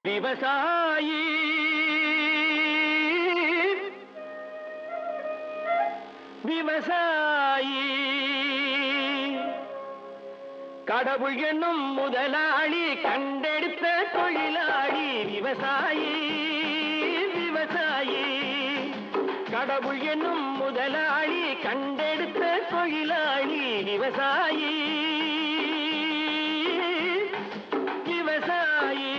விவசாயி விவசாயி கடவுள் என்னும் முதலாளி கண்டெடுத்த தொழிலாளி விவசாயி விவசாயி கடவுள் என்னும் முதலாளி கண்டெடுத்த தொழிலாளி விவசாயி விவசாயி.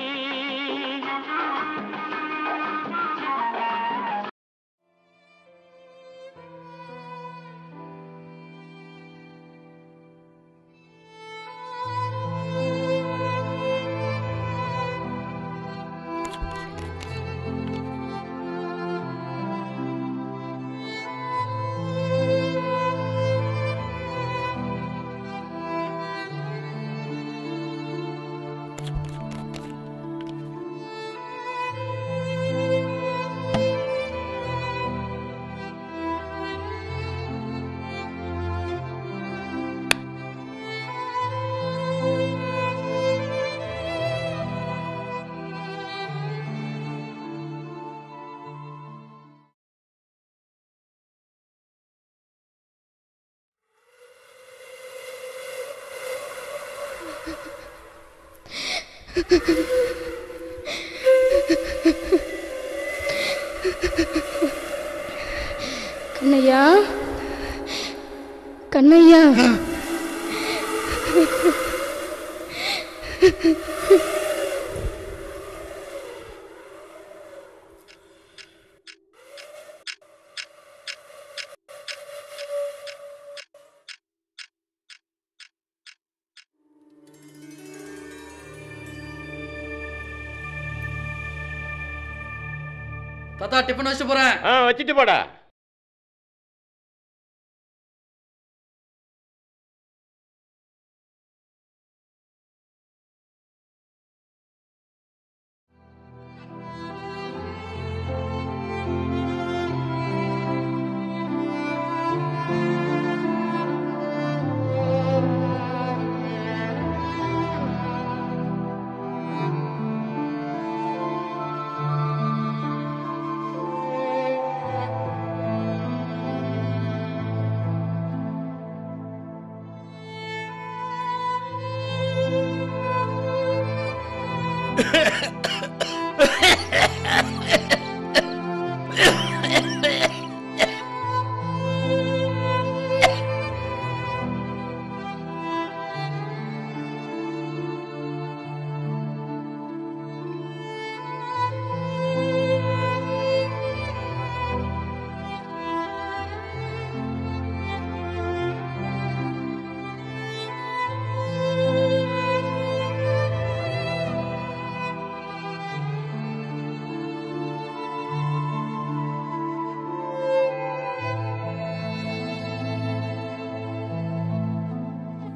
கண்ணையா கண்ணையா தாத்தா டிஃபன் வச்சுட்டு போறேன். வச்சுட்டு போடா.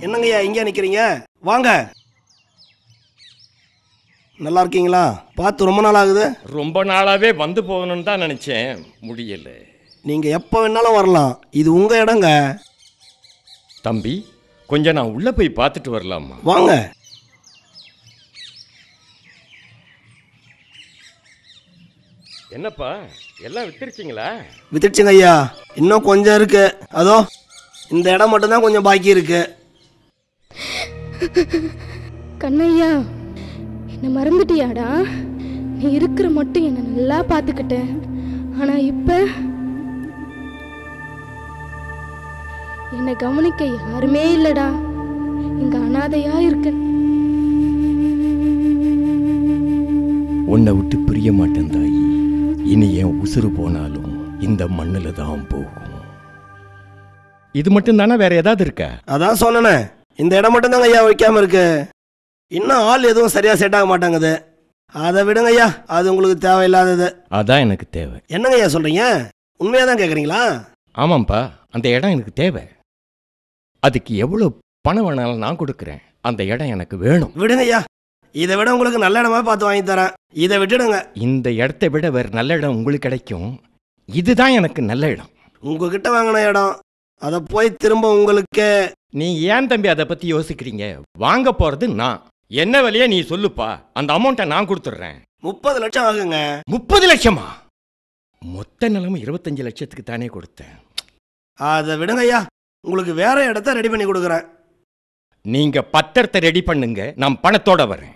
என்னங்கய்யா இங்கே நிற்கிறீங்க? வாங்க. நல்லா இருக்கீங்களா? பார்த்து ரொம்ப நாள் ஆகுது. ரொம்ப நாளாகவே வந்து போகணும்னு தான் நினச்சேன், முடியல. நீங்கள் எப்போ வேணாலும் வரலாம், இது உங்கள் இடங்க. தம்பி, கொஞ்சம் நான் உள்ளே போய் பார்த்துட்டு வரலாமா? வாங்க. என்னப்பா எல்லாம் வித்துருச்சிங்களா? வித்துடுச்சுங்க ஐயா, இன்னும் கொஞ்சம் இருக்கு. அதோ இந்த இடம் மட்டும்தான் கொஞ்சம் பாக்கி இருக்கு. கண்ணையா, என்ன மறந்துட்டியாடா? நீ இருக்கிற மட்டும் என்ன நல்லா பார்த்துக்கிட்ட. ஆனா இப்ப என்னை கவனிக்க யாருமே இல்லடா. இங்க அனாதையா இருக்கேன். உன்னை விட்டு பிரிய மாட்டேன் தாயி. இனி என் உசுறு போனாலும் இந்த மண்ணுல தான் போகும். இது மட்டும் தானே, வேற ஏதாவது இருக்கா? அதான் சொன்னேனே, இந்த இடம் மட்டும் தாங்க ஐயா வைக்காம இருக்கு. இன்னும் ஆள் எதுவும் சரியா செட் ஆக மாட்டாங்குது. அதை விடுங்க ஐயா, அது உங்களுக்கு தேவையில்லாதது. அதான் எனக்கு தேவை. என்னங்க ஐயா சொல்றீங்க? உண்மையா தான் கேக்குறீங்களா? ஆமாம்ப்பா, அந்த இடம் எனக்கு தேவை. அதுக்கு எவ்வளவு பணம் வேணாலும் நான் கொடுக்குறேன். அந்த இடம் எனக்கு வேணும். விடுங்க ஐயா, இதை விட உங்களுக்கு நல்ல இடமா பார்த்து வாங்கி தரேன். இதை விட்டுடுங்க. இந்த இடத்தை விட வேற நல்ல இடம் உங்களுக்கு கிடைக்கும். இதுதான் எனக்கு நல்ல இடம். உங்ககிட்ட வாங்கின இடம், அதை போய் திரும்ப உங்களுக்கு. நீ ஏன் தம்பி அதை பத்தி யோசிக்கிறீங்க? வாங்க போறது நான். என்ன விலையா நீ சொல்லுப்பா, அந்த அமௌண்ட்டை நான் கொடுத்துட்றேன். 30 லட்சம் ஆகுங்க. 30 லட்சமா? மொத்த நிலமும் 25 லட்சத்துக்கு தானே கொடுத்தேன். அதை விடுங்க ஐயா, உங்களுக்கு வேற இடத்த ரெடி பண்ணி கொடுக்குறேன். நீங்க பத்திரத்தை ரெடி பண்ணுங்க, நான் பணத்தோட வரேன்.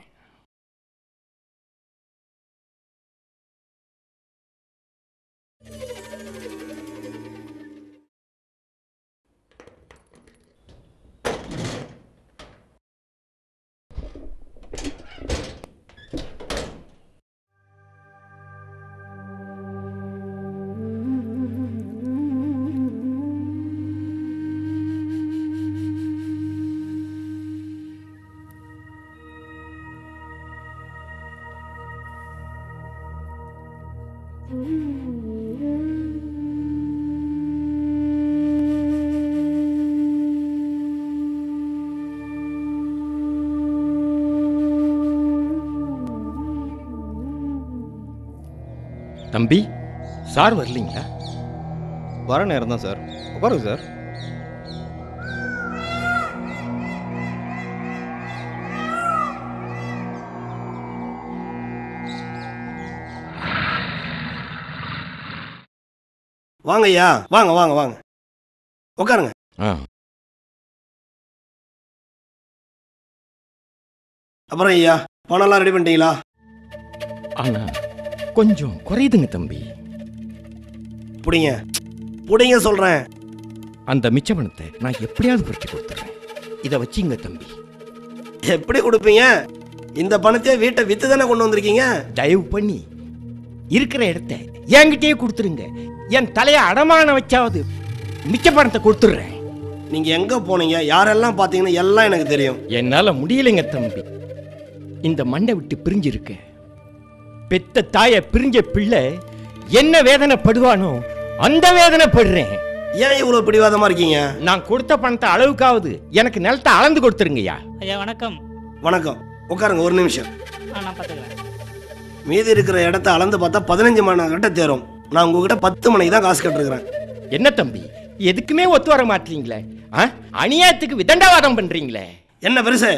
தம்பி, சார் வரலீங்களா? வர நேரம் தான் சார். உட்காருங்க சார். வாங்க ஐயா, வாங்க வாங்க வாங்க, உட்காருங்க. அப்புறம் ஐயா, பணம்லாம் ரெடி பண்ணிட்டீங்களா? ஆனா கொஞ்சம் குறையுதுங்க தம்பி. புடிங்க புடிங்க சொல்றேன். அந்த மிச்ச பணத்தை நான் எப்படியாவது குறைச்சி கொடுத்துறேன். இதை வச்சுங்க தம்பி. எப்படி கொடுப்பீங்க? இந்த பணத்தை வீட்டை வித்து தானே கொண்டு வந்திருக்கீங்க. தயவு பண்ணி இருக்கிற இடத்த என்கிட்டயே கொடுத்துருங்க. என் தலையை அடமான வச்சாவது மிச்ச பணத்தை கொடுத்துடுறேன். நீங்க எங்க போனீங்க, யாரெல்லாம் பாத்தீங்கன்னு எல்லாம் எனக்கு தெரியும். என்னால முடியலைங்க தம்பி. இந்த மண்ணை விட்டு பிரிஞ்சிருக்க பெத்த தாய பிரிஞ்ச பிள்ளை என்ன வேதனைப்படுவானோ அந்த வேதனைப்படுறேன். ஏன் இவ்வளவு பிடிவாதமா இருக்கீங்க? நான் கொடுத்த பணத்தை அளவுக்காவது எனக்கு நிலத்தை அளந்து கொடுத்துருங்கய்யா. ஐயா வணக்கம். வணக்கம், உட்காருங்க ஒரு நிமிஷம். நான் பார்த்துக்கிறேன். மீதி இருக்கிற இடத்த அளந்து பார்த்தா 15 மணி கட்ட தேரும். நான் உங்ககிட்ட 10 மணிக்கு தான் காசு கட்டிருக்கிறேன். என்ன தம்பி, எதுக்குமே ஒத்து வர மாட்டீங்களே? அநியாயத்துக்கு விதண்டாவாதம் பண்றீங்களே. என்ன பெருசு,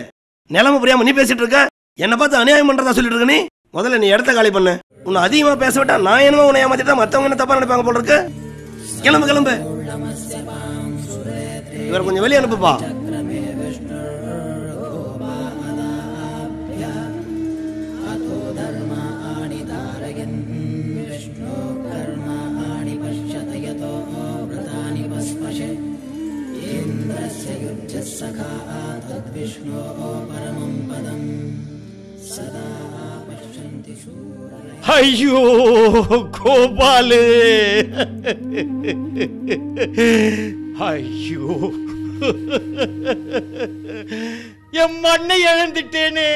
நிலைமை புரியாம நீ பேசிட்டு இருக்க? என்ன பார்த்து அநியாயம் பண்றதா சொல்லிட்டு இருக்க நீ? முதல்ல நீ இடத்த காலி பண்ணு. உன்னை அதிகமா பேச விட்டா நான் என்னமோ உன்னை ஏமாத்திட்டா மத்தவங்க என்ன தப்பா நினைப்பாங்க போல இருக்கு. கிளம்பு கிளம்பு. இவரை கொஞ்சம் வெளியே அனுப்புப்பா. ஐயோ கோபாலு, ஐயோ என் மண்ணை இழந்துட்டேனே.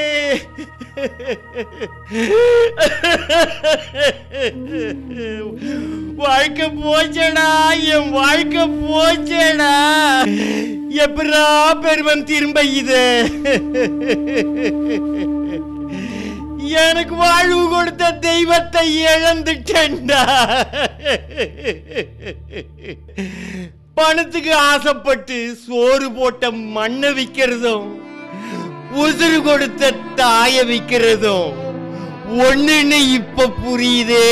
வாழ்க்கை போச்சடா, என் வாழ்க்கை போச்சடா. எப்படா பெருமன் திரும்ப இது? எனக்கு வாழ்வு கொடுத்த தெய்வத்தை இழந்துட்டேன்டா. பணத்துக்கு ஆசைப்பட்டு சோறு போட்ட மண்ணை விற்கிறதும் உசுறு கொடுத்த தாய விற்கிறதும் ஒண்ணுன்னு இப்ப புரியுதே.